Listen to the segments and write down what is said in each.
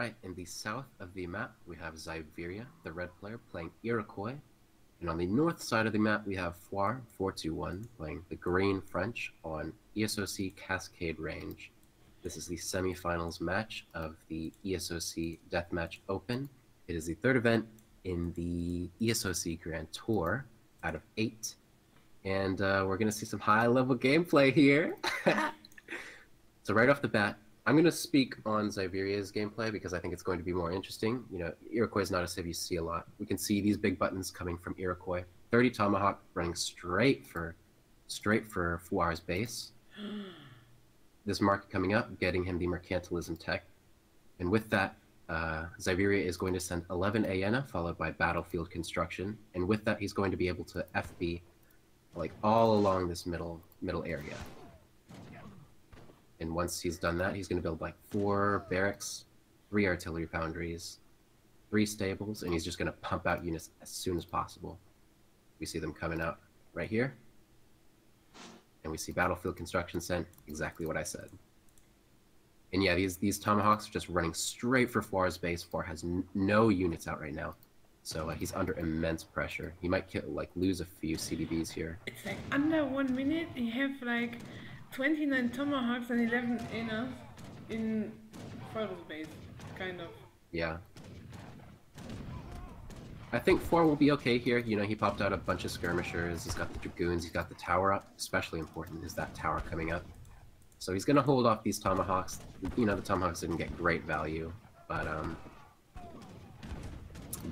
Alright, in the south of the map, we have Zivearia, the red player, playing Iroquois. And on the north side of the map, we have foire421, playing the green French on ESOC Cascade Range. This is the semifinals match of the ESOC Deathmatch Open. It is the third event in the ESOC Grand Tour out of 8. And we're going to see some high-level gameplay here. So right off the bat, I'm going to speak on Zivearia's gameplay because I think it's going to be more interesting. You know, Iroquois is not a civ you see a lot. We can see these big buttons coming from Iroquois. 30 Tomahawk running straight for Foire's base. This market coming up, getting him the Mercantilism tech. And with that, Zivearia is going to send 11 Aena, followed by Battlefield Construction. And with that, he's going to be able to FB like all along this middle area. And once he's done that, he's going to build like 4 barracks, 3 artillery foundries, 3 stables, and he's just going to pump out units as soon as possible. We see them coming out right here. And we see Battlefield Construction sent, exactly what I said. And yeah, these Tomahawks are just running straight for Foire's base. Foire has no units out right now. So he's under immense pressure. He might lose a few CDBs here. It's like under 1 minute, you have like 29 Tomahawks and 11 Aenas in Foire's base, kind of. Yeah. I think Foire will be okay here. You know, he popped out a bunch of skirmishers. He's got the Dragoons. He's got the tower up. Especially important is that tower coming up. So he's going to hold off these Tomahawks. You know, the Tomahawks didn't get great value. But, I'm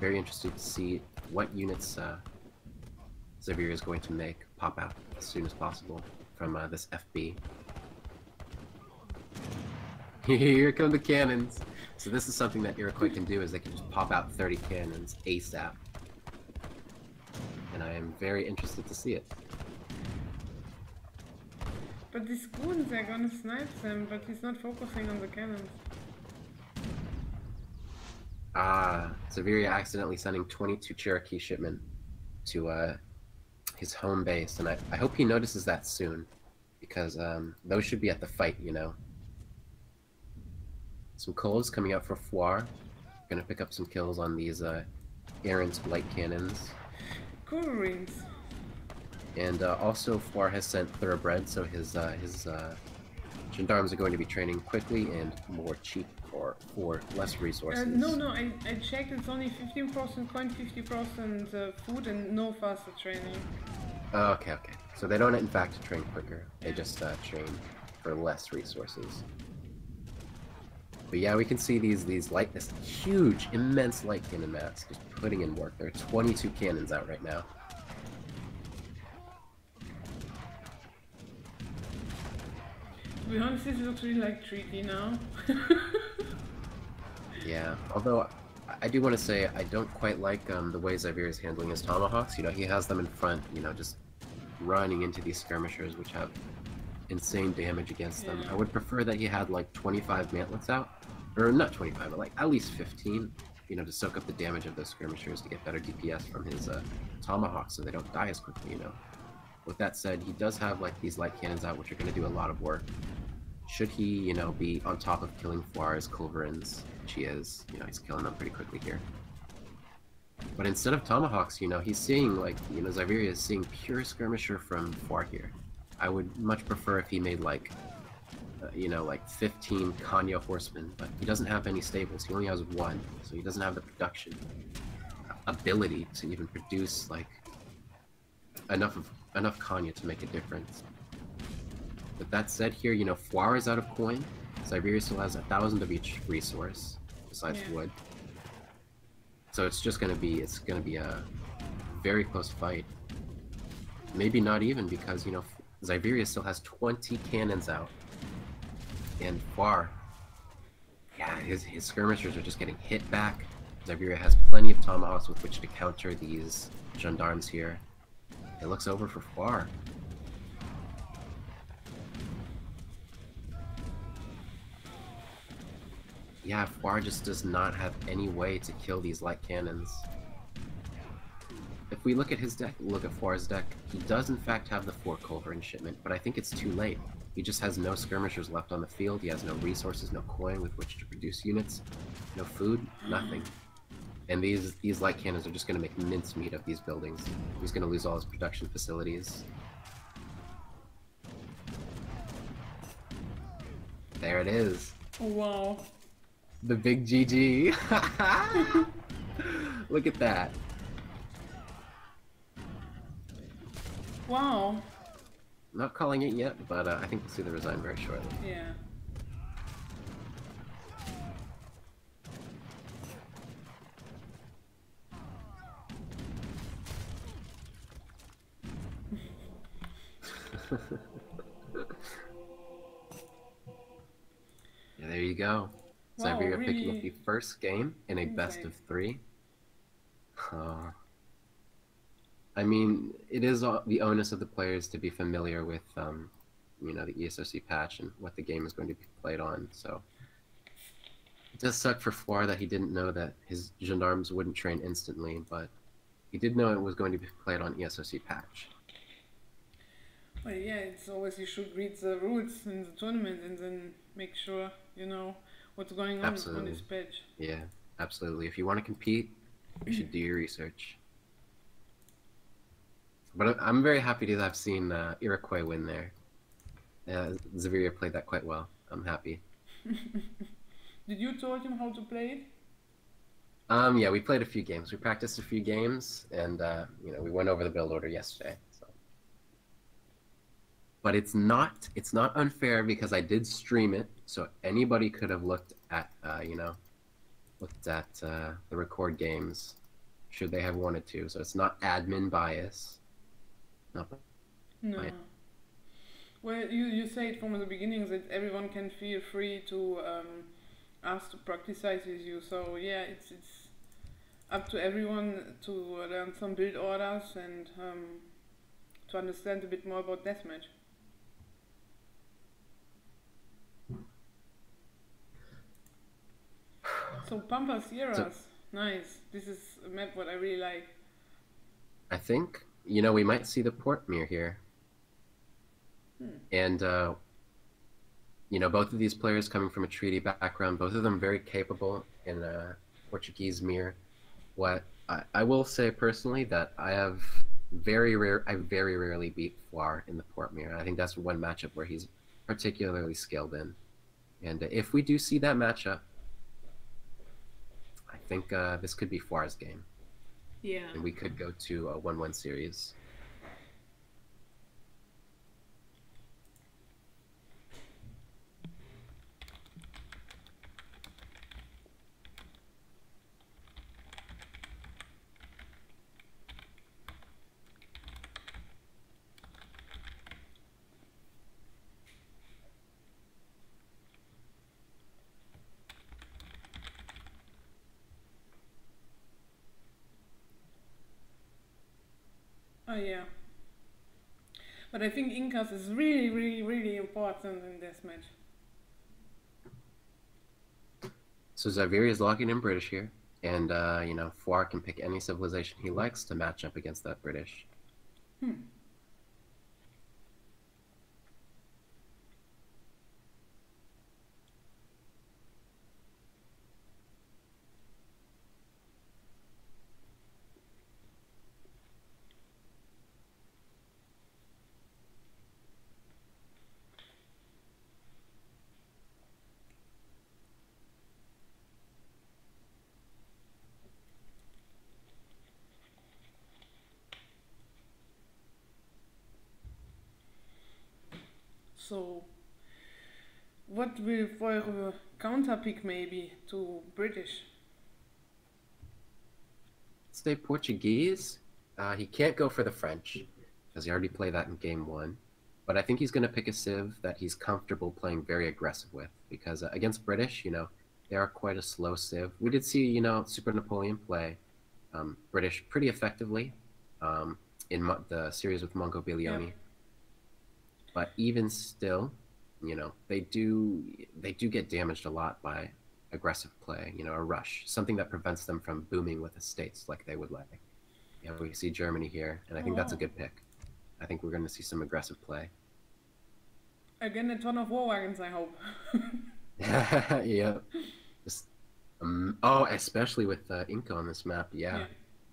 very interested to see what units Zivearia is going to make pop out as soon as possible from this FB. Here come the cannons. So this is something that Iroquois can do, is they can just pop out 30 cannons ASAP. And I am very interested to see it. But these goons are gonna snipe them, but he's not focusing on the cannons. Ah, Zivearia accidentally sending 22 Cherokee shipment to his home base, and I hope he notices that soon, because those should be at the fight, you know. Some coals coming out for Foire. Gonna pick up some kills on these errant light cannons. Cool rings. And also Foire has sent Thoroughbred, so his gendarmes are going to be training quickly and more cheap for less resources. No, I checked, it's only 15% coin, 50% food, and no faster training. Okay. So they don't in fact train quicker, they just train for less resources. But yeah, we can see these huge, immense light cannon mats just putting in work. There are 22 cannons out right now. To be honest, this looks really like treaty now. Yeah, although I do want to say I don't quite like the way Zivearia is handling his Tomahawks. You know, he has them in front, you know, just running into these skirmishers, which have insane damage against them. I would prefer that he had like 25 mantlets out, or not 25, but like at least 15, you know, to soak up the damage of those skirmishers to get better DPS from his Tomahawks so they don't die as quickly, you know. With that said, he does have like these light cannons out, which are going to do a lot of work. Should he, you know, be on top of killing Foire's culverins, which he is, you know, he's killing them pretty quickly here. But instead of Tomahawks, you know, he's seeing like, you know, Zivearia is seeing pure skirmisher from Foire here. I would much prefer if he made like, you know, like 15 Kanya horsemen, but he doesn't have any stables. He only has 1, so he doesn't have the production ability to even produce like enough Kanya to make a difference. But that said, here, you know, Foire is out of coin. Zivearia still has 1,000 of each resource besides wood. So it's just gonna be a very close fight. Maybe not even, because, you know, Zivearia still has 20 cannons out. And Foire, yeah, his skirmishers are just getting hit back. Zivearia has plenty of Tomahawks with which to counter these gendarmes here. It looks over for Foire. Yeah, Foire just does not have any way to kill these light cannons. If we look at his deck, look at Foire's deck, he does in fact have the 4 culverin shipment, but I think it's too late. He just has no skirmishers left on the field, he has no resources, no coin with which to produce units, no food, nothing. And these light cannons are just going to make mincemeat of these buildings. He's going to lose all his production facilities. There it is. Oh, wow. The big GG. Look at that. Wow. Not calling it yet, but I think we'll see the resign very shortly. Yeah. Yeah, there you go. Wow, Zivearia really picking up the first game in a best insane. of 3. I mean, it is the onus of the players to be familiar with, you know, the ESOC patch and what the game is going to be played on. So it does suck for Foire that he didn't know that his gendarmes wouldn't train instantly, but he did know it was going to be played on ESOC patch. Well, yeah, it's always you should read the rules in the tournament and then make sure you know what's going on this patch. Yeah, absolutely. If you want to compete, you should do your research. But I'm very happy to have seen Iroquois win there. Zivearia played that quite well. I'm happy. Did you taught him how to play it? Yeah, we played a few games. We practiced a few games, and you know, we went over the build order yesterday. So. But it's not unfair because I did stream it, so anybody could have looked at you know, the record games, should they have wanted to. So it's not admin bias. Not No. bias. Well, you said from the beginning that everyone can feel free to ask to practice with you. So yeah, it's up to everyone to learn some build orders and to understand a bit more about deathmatch. So Pampa Sierras, nice. This is a map what I really like. I think, you know, we might see the port mirror here. And, you know, both of these players coming from a treaty background, both of them very capable in Portuguese mirror. What I will say personally that I very rarely beat Foire in the port mirror. I think that's one matchup where he's particularly skilled in. And if we do see that matchup, I think this could be Foire's game. Yeah. And we could go to a 1-1 series. Oh yeah. But I think Incas is really, really, really important in this match. So Zivearia is locking in British here, and you know, Foire can pick any civilization he likes to match up against that British. So, what will for a counter pick maybe to British? Stay Portuguese. He can't go for the French because he already played that in game 1. But I think he's going to pick a civ that he's comfortable playing very aggressive with because against British, you know, they are quite a slow civ. We did see, you know, Super Napoleon play British pretty effectively in the series with Mongo Bilioni. Yep. But even still, you know, they do get damaged a lot by aggressive play, you know, a rush, something that prevents them from booming with estates like they would like. Yeah, we see Germany here, and I think that's a good pick. I think we're going to see some aggressive play. Again, a ton of war wagons, I hope. Yeah. Just, oh, especially with Inca on this map, yeah.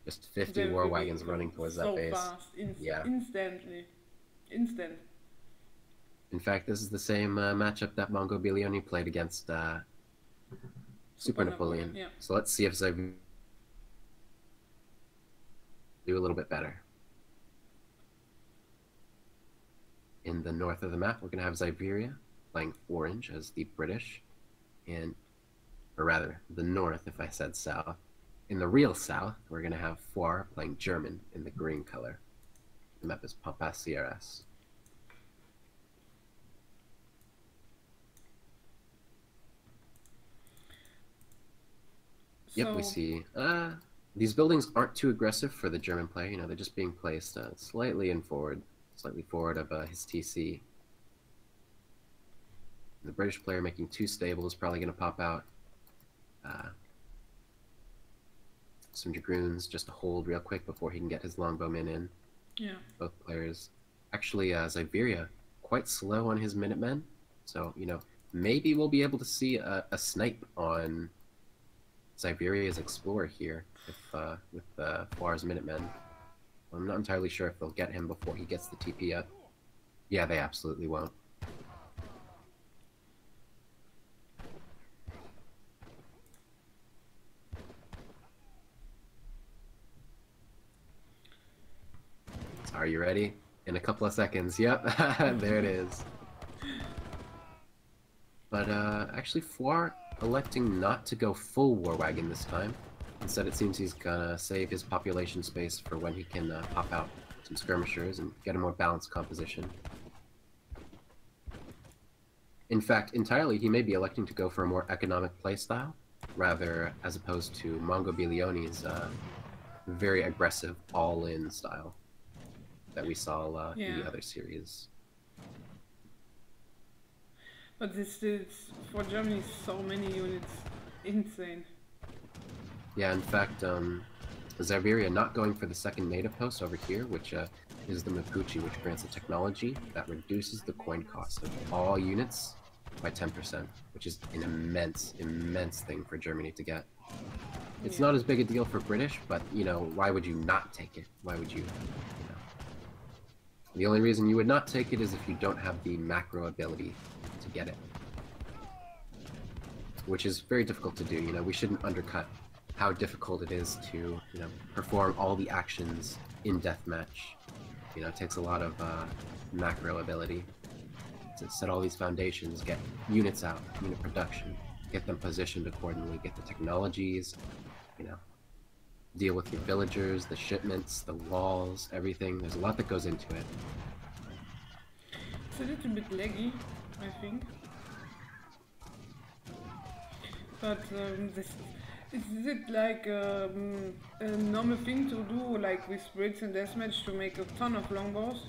Just 50 war wagons running towards that base. Fast, yeah. Instantly. Instant. In fact, this is the same matchup that Mongo Bilioni played against Super Napoleon. Yeah. So let's see if Zivearia do a little bit better. In the north of the map, we're going to have Zivearia playing orange as the British, or rather, the north if I said south. In the real south, we're going to have Foire playing German in the green color. The map is Pampas CRS. Yep, we see. These buildings aren't too aggressive for the German player. You know, they're just being placed slightly forward of his TC. The British player making 2 stable is probably going to pop out. Some Dragoons just to hold real quick before he can get his longbowmen in. Yeah. Both players. Actually, Zivearia quite slow on his Minutemen. So, you know, maybe we'll be able to see a snipe on Zivearia's Explorer here with Foire's Minutemen. I'm not entirely sure if they'll get him before he gets the TP up. Yeah, they absolutely won't. So are you ready? In a couple of seconds. Yep, there it is. But actually, Foire electing not to go full war wagon this time. Instead, it seems he's gonna save his population space for when he can pop out some skirmishers and get a more balanced composition. In fact, entirely, he may be electing to go for a more economic playstyle, rather as opposed to Mongo Bilioni's very aggressive all-in style that we saw in the other series. But this is, for Germany, so many units. Insane. Yeah, in fact, Zivearia not going for the second native post over here, which is the Mapuche, which grants a technology that reduces the coin cost of all units by 10%, which is an immense, immense thing for Germany to get. It's not as big a deal for British, but, you know, why would you not take it? Why would you know? The only reason you would not take it is if you don't have the macro ability to get it, which is very difficult to do. You know, we shouldn't undercut how difficult it is to, you know, perform all the actions in Deathmatch. You know, it takes a lot of macro ability to set all these foundations, get units out, unit production, get them positioned accordingly, get the technologies, you know, deal with your villagers, the shipments, the walls, everything. There's a lot that goes into it. It's a little bit laggy, I think. But is it like a normal thing to do, like with Brits and Deathmatch, to make a ton of longbows?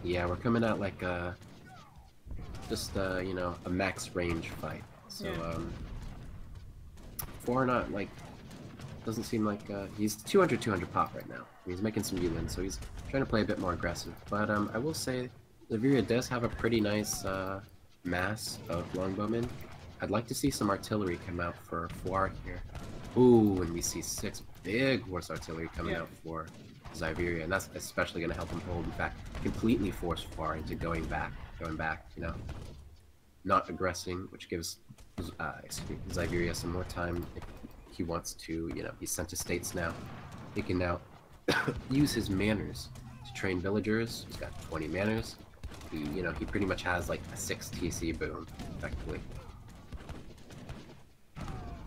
Yeah, we're coming out like just you know, a max range fight. So Foire not like doesn't seem like he's 200 pop right now. He's making some Yulin, so he's trying to play a bit more aggressive. But I will say Zivearia does have a pretty nice mass of longbowmen. I'd like to see some artillery come out for Foire here. Ooh, and we see 6 big horse artillery coming out for Zivearia, and that's especially going to help him hold. In fact, completely force Foire into going back, you know, not aggressing, which gives Zivearia some more time if he wants to, you know, he's sent to states now. He can now use his manners to train villagers. He's got 20 manners. He, you know, he pretty much has like a 6 TC boom, effectively.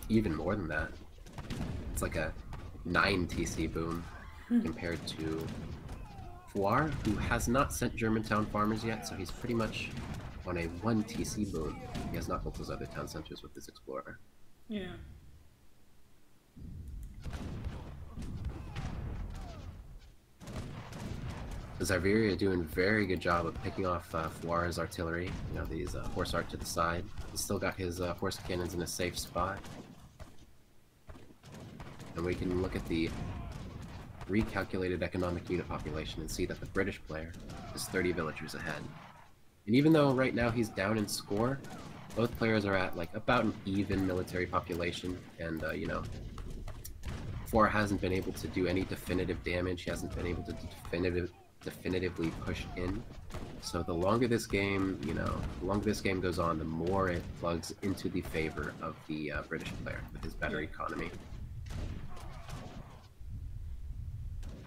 Even more than that. It's like a 9 TC boom compared to Foire, who has not sent Germantown farmers yet, so he's pretty much on a 1 TC boom. He has not built his other town centers with this Explorer. Yeah. Zivearia doing a very good job of picking off Foire's artillery. You know, these horse art to the side. He's still got his horse cannons in a safe spot. And we can look at the recalculated economic unit population and see that the British player is 30 villagers ahead. And even though right now he's down in score, both players are at like about an even military population, and you know, foire hasn't been able to do any definitive damage. He hasn't been able to definitively push in. So the longer this game, you know, the longer this game goes on, the more it plugs into the favor of the British player with his better economy.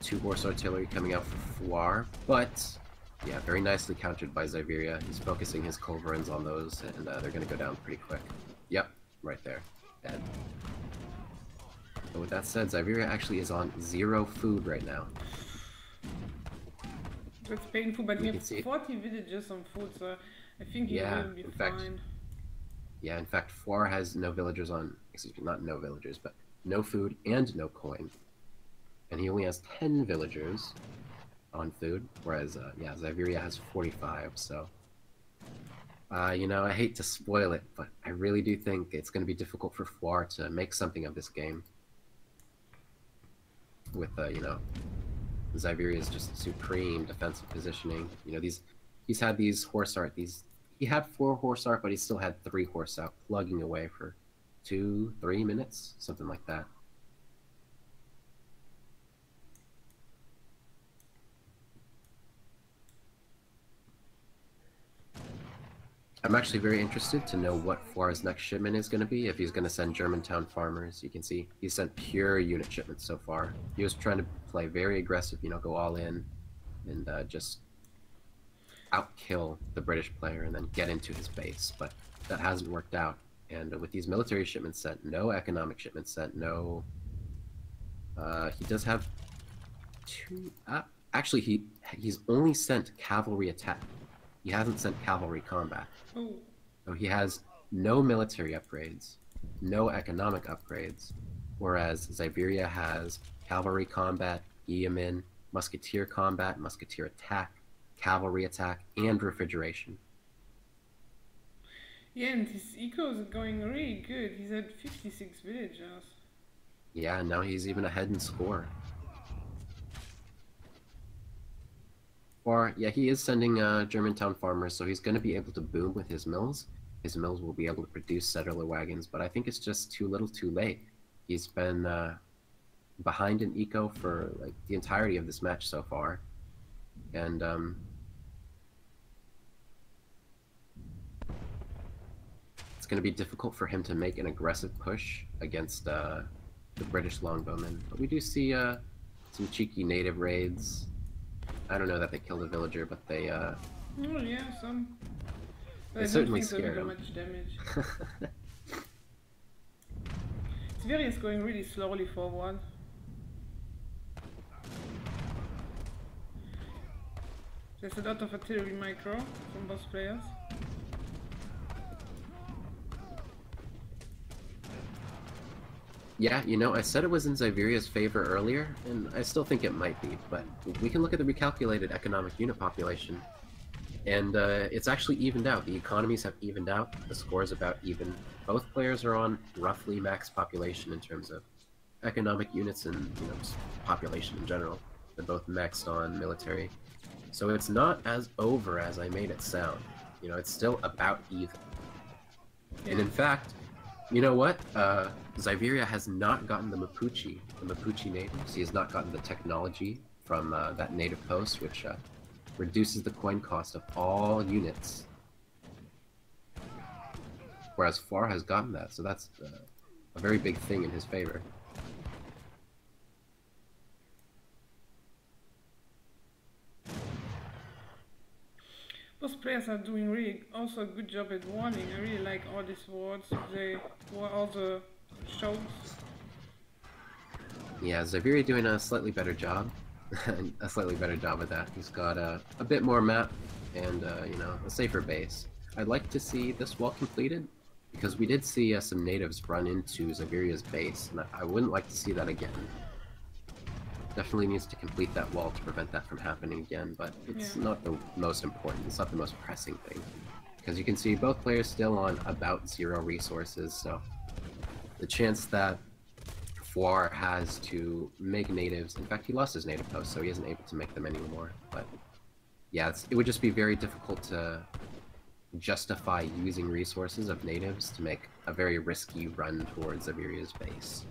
2 horse artillery coming out for foire, but yeah, very nicely countered by Zivearia. He's focusing his culverins on those, and they're going to go down pretty quick. Yep, right there. Dead. But with that said, Zivearia actually is on 0 food right now. That's painful, but he has 40 villages on food, so I think he will be fine. Yeah, in fact, foire has no villagers on, excuse me, not no villagers, but no food and no coin. And he only has 10 villagers on food, whereas, yeah, Zivearia has 45, so... you know, I hate to spoil it, but I really do think it's going to be difficult for foire to make something of this game. With, you know, Zivearia's just supreme defensive positioning. You know, he's had these horse art, he had 4 horse art, but he still had 3 horse out, plugging away for 2-3 minutes, something like that. I'm actually very interested to know what foire's next shipment is going to be, if he's going to send Germantown farmers. You can see he's sent pure unit shipments so far. He was trying to play very aggressive, you know, go all in, and just outkill the British player and then get into his base, but that hasn't worked out. And with these military shipments sent, no economic shipments sent, no... he does have 2... actually, he's only sent cavalry attack. He hasn't sent cavalry combat. Ooh. So he has no military upgrades, no economic upgrades, whereas Zivearia has cavalry combat, Yeoman, musketeer combat, musketeer attack, cavalry attack, and refrigeration. Yeah, and his eco is going really good. He's at 56 villagers. Yeah, and now he's even ahead in score. Or, yeah, he is sending Germantown farmers, so he's going to be able to boom with his mills. His mills will be able to produce settler wagons, but I think it's just too little too late. He's been behind in eco for like the entirety of this match so far. And it's going to be difficult for him to make an aggressive push against the British longbowmen. But we do see some cheeky native raids. I don't know that they killed a villager, but they... oh yeah, some. They certainly scared him. Much damage. Zivearia is going really slowly forward. There's a lot of artillery micro from both players. Yeah, you know, I said it was in Zivearia's favor earlier, and I still think it might be, but we can look at the recalculated economic unit population, and it's actually evened out. The economies have evened out, the score is about even. Both players are on roughly max population in terms of economic units and, you know, just population in general. They're both maxed on military. So it's not as over as I made it sound. You know, it's still about even. Yeah. And in fact, you know what? Zivearia has not gotten the Mapuche natives. He has not gotten the technology from that native post, which reduces the coin cost of all units. Whereas foire has gotten that, so that's a very big thing in his favor. Those players are doing really also a good job at warning. I really like all these wards. They were all the shows. Yeah, Zivearia doing a slightly better job. A slightly better job at that. He's got a bit more map and, you know, a safer base. I'd like to see this wall completed, because we did see some natives run into Zivearia's base, and I wouldn't like to see that again. Definitely needs to complete that wall to prevent that from happening again, but it's not the most important, it's not the most pressing thing. Because you can see both players still on about 0 resources, so the chance that Foire has to make natives. In fact, he lost his native post, so he isn't able to make them anymore. But yeah, it would just be very difficult to justify using resources of natives to make a very risky run towards Zivearia's base.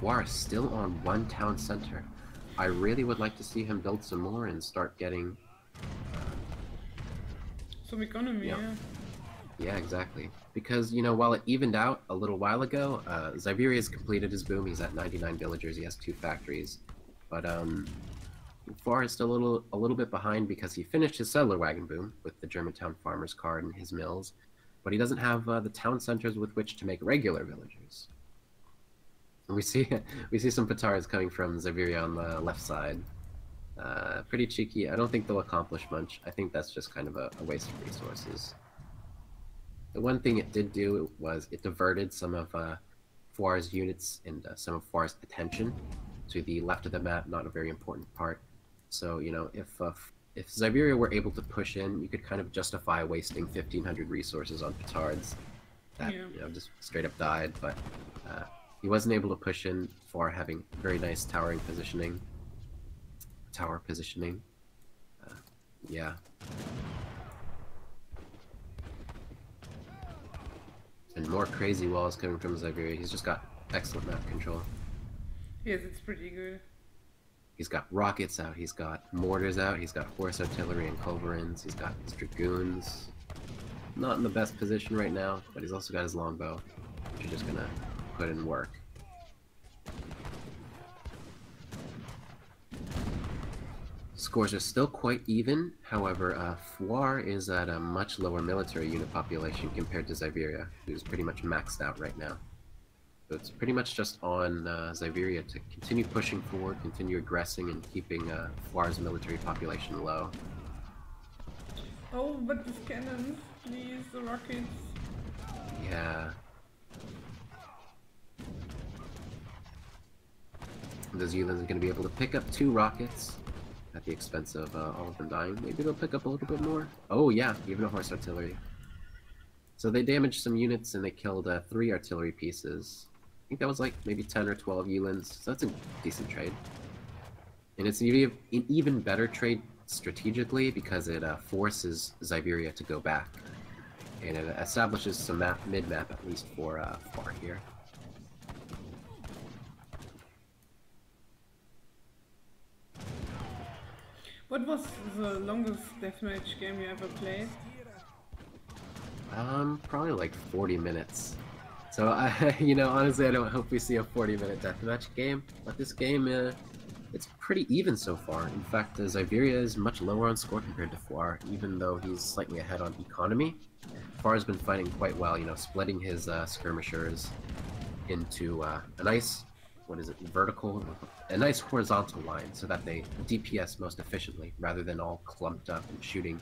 Foire is still on one town center. I really would like to see him build some more and start getting some economy, yeah. Yeah, exactly. Because, you know, while it evened out a little while ago, Zivearia has completed his boom. He's at 99 villagers. He has 2 factories. But Foire is still a little bit behind because he finished his settler wagon boom with the Germantown farmer's card and his mills. But he doesn't have the town centers with which to make regular villagers. We see some Petars coming from Zivearia on the left side. Pretty cheeky. I don't think they'll accomplish much. I think that's just kind of a waste of resources. The one thing it did do was it diverted some of Foire's units and some of Foire's attention to the left of the map, not a very important part. So, you know, if Zivearia were able to push in, you could kind of justify wasting 1,500 resources on Petards that, you know, just straight up died, but he wasn't able to push in. Foire having very nice tower positioning. Yeah. And more crazy walls coming from Zivearia. He's just got excellent map control. Yes, it's pretty good. He's got rockets out, he's got mortars out, he's got horse artillery and culverins, he's got his dragoons. Not in the best position right now, but he's also got his longbow, which you're just gonna put in work. Scores are still quite even, however, Foire is at a much lower military unit population compared to Zivearia, who's pretty much maxed out right now. So it's pretty much just on Zivearia to continue pushing forward, continue aggressing, and keeping Foire's military population low. Oh, but these cannons, please, the rockets. Yeah. The Zealands are going to be able to pick up 2 rockets at the expense of all of them dying. Maybe they'll pick up a little bit more. Oh yeah, even a horse artillery. So they damaged some units and they killed 3 artillery pieces. I think that was like maybe 10 or 12 Yulins, so that's a decent trade. And it's an even better trade strategically because it forces Zivearia to go back. And it establishes some mid-map at least for Foire here. What was the longest deathmatch game you ever played? Probably like 40 minutes. So, you know, honestly, I don't hope we see a 40-minute deathmatch game, but this game, it's pretty even so far. In fact, Zivearia is much lower on score compared to Foire, even though he's slightly ahead on economy. Foire's been fighting quite well, you know, splitting his skirmishers into a nice, a nice horizontal line so that they DPS most efficiently, rather than all clumped up and shooting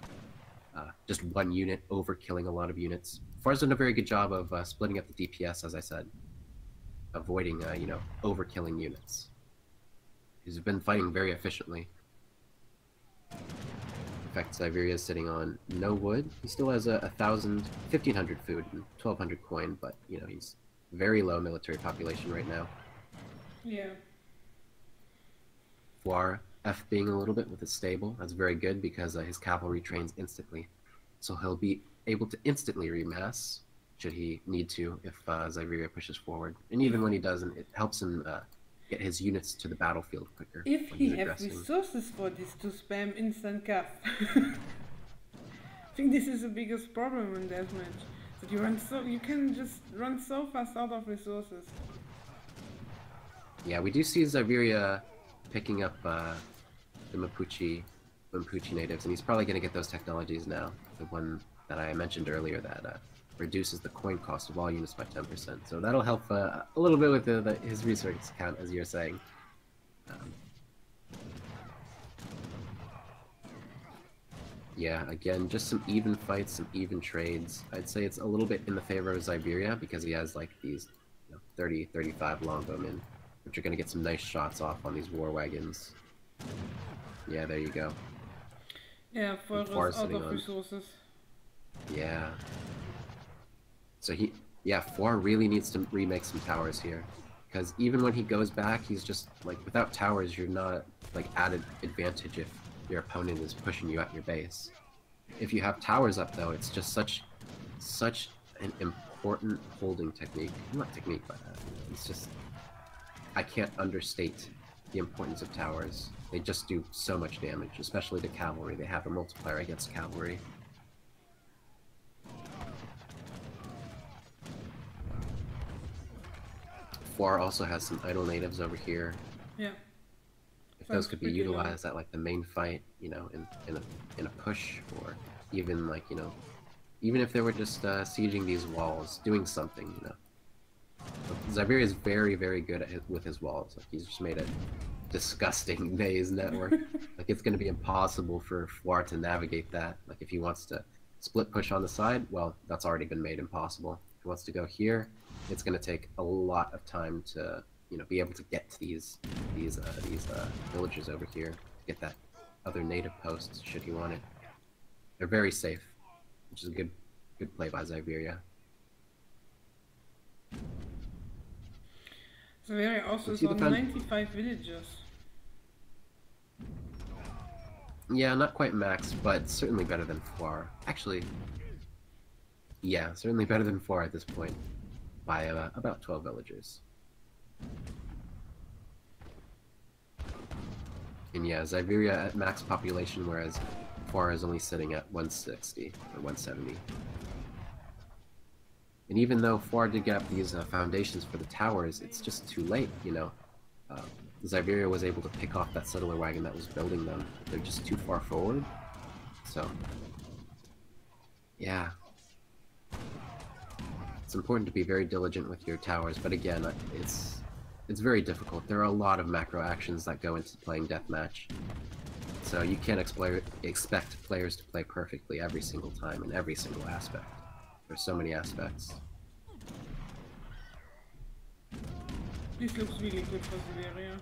just one unit, overkilling a lot of units. Foire's done a very good job of splitting up the DPS, as I said, avoiding, you know, overkilling units. He's been fighting very efficiently. In fact, Zivearia is sitting on no wood. He still has 1,500 food and 1,200 coin, but, you know, he's very low military population right now. Yeah. Foire F being a little bit with his stable. That's very good because his cavalry trains instantly. So he'll be able to instantly remass should he need to if Zivearia pushes forward. And even when he doesn't, it helps him get his units to the battlefield quicker. If he has resources for this to spam instant caf. I think this is the biggest problem in deathmatch. That you can just run so fast out of resources. Yeah, we do see Zivearia picking up the Mapuche natives, and he's probably going to get those technologies now. The one that I mentioned earlier that reduces the coin cost of all units by 10%. So that'll help a little bit with his resource count, as you're saying. Yeah, again, just some even fights, some even trades. I'd say it's a little bit in the favor of Zivearia because he has like these 30, 35 longbowmen, which are going to get some nice shots off on these war wagons. Yeah, there you go. Yeah, for Foire us out sitting of on. resources. Yeah. So yeah, foire really needs to remake some towers here. Because even when he goes back, he's just, like, without towers, you're not, like, at an advantage if your opponent is pushing you at your base. If you have towers up, though, it's just such an important holding technique. Not technique, but it's just, I can't understate the importance of towers. They just do so much damage, especially to cavalry. They have a multiplier against cavalry. Foire also has some idle natives over here. Yeah. If those could be utilized at, like, the main fight, you know, in a push, or even, like, you know, even if they were just sieging these walls, doing something, you know. Zivearia is very, very good with his walls. Like, he's just made a disgusting maze network. Like, it's going to be impossible for Foire to navigate that. Like, if he wants to split push on the side, well, that's already been made impossible. If he wants to go here, it's going to take a lot of time to, you know, be able to get to these villagers over here, to get that other native post should he want it. They're very safe, which is a good play by Zivearia. Zivearia also is on 95 villagers. Yeah, not quite max, but certainly better than Foire. Actually, yeah, certainly better than Foire at this point, by about 12 villagers. And yeah, Zivearia at max population, whereas Foire is only sitting at 160 or 170. And even though Foire did get up these foundations for the towers, it's just too late, you know. Zivearia was able to pick off that settler wagon that was building them. They're just too far forward. So, yeah. It's important to be very diligent with your towers, but again, it's very difficult. There are a lot of macro actions that go into playing Deathmatch. So you can't expect players to play perfectly every single time in every single aspect. There's so many aspects. This looks really good for Zivearia.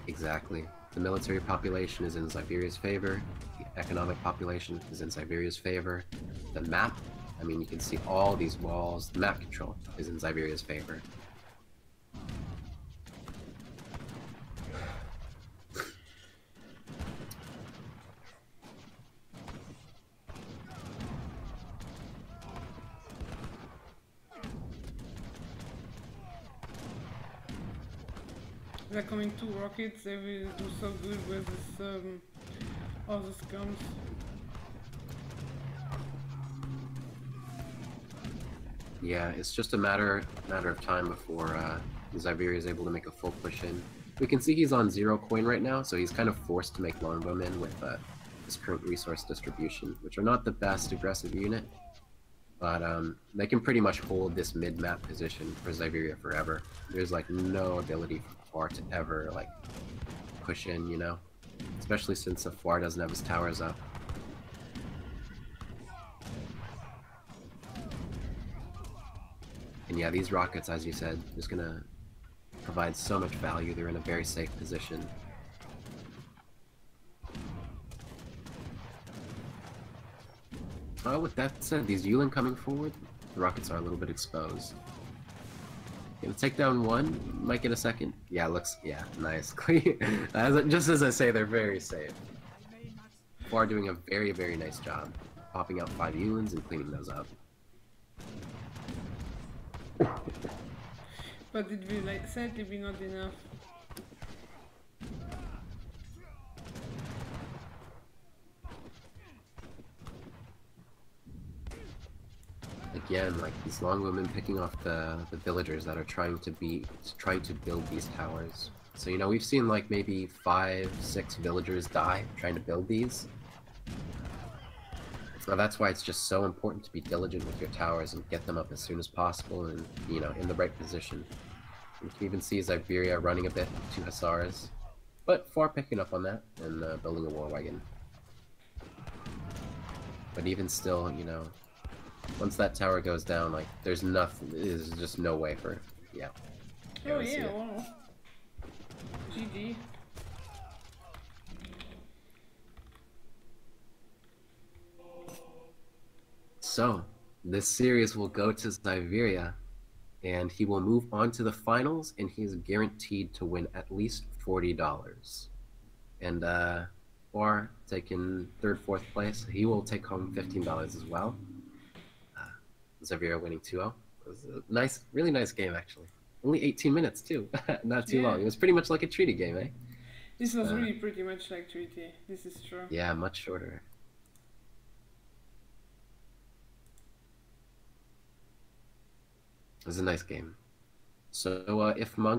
Exactly. The military population is in Zivearia's favor. The economic population is in Zivearia's favor. The map, I mean, you can see all these walls. The map control is in Zivearia's favor. They're coming 2 rockets, they will do so good with this, all the scums. Yeah, it's just a matter of time before Zivearia is able to make a full push in. We can see he's on 0 coin right now, so he's kind of forced to make longbowmen with his current resource distribution, which are not the best aggressive unit, but they can pretty much hold this mid-map position for Zivearia forever. There's, like, no ability for Foire to ever, like, push in, you know? Especially since Foire doesn't have his towers up. And yeah, these rockets, as you said, just gonna provide so much value. They're in a very safe position. With that said, these Yulin coming forward, the rockets are a little bit exposed. Gonna take down one, might get a second. Yeah, looks, yeah, nice. Just as I say, they're very safe. Foire doing a very, very nice job. Popping out 5 Yulins and cleaning those up. But it will, like, sadly be not enough. Again, like, these longbowmen picking off the villagers that are trying to build these towers. So, you know, we've seen, like, maybe 5, 6 villagers die trying to build these. So that's why it's just so important to be diligent with your towers and get them up as soon as possible and, you know, in the right position. You can even see Zivearia running a bit to Hussars, but Foire picking up on that and building a war wagon. But even still, you know, once that tower goes down, like, there's just no way for, yeah. Oh yeah, wow. GG. So this series will go to Zivearia, and he will move on to the finals, and he's guaranteed to win at least $40. And or taking third, fourth place, he will take home $15 as well. Zivearia winning 2-0. It was a nice, really nice game actually. Only 18 minutes too, not too long. It was pretty much like a treaty game, eh? This was really pretty much like treaty. This is true. Yeah, much shorter. It was a nice game. So if Monk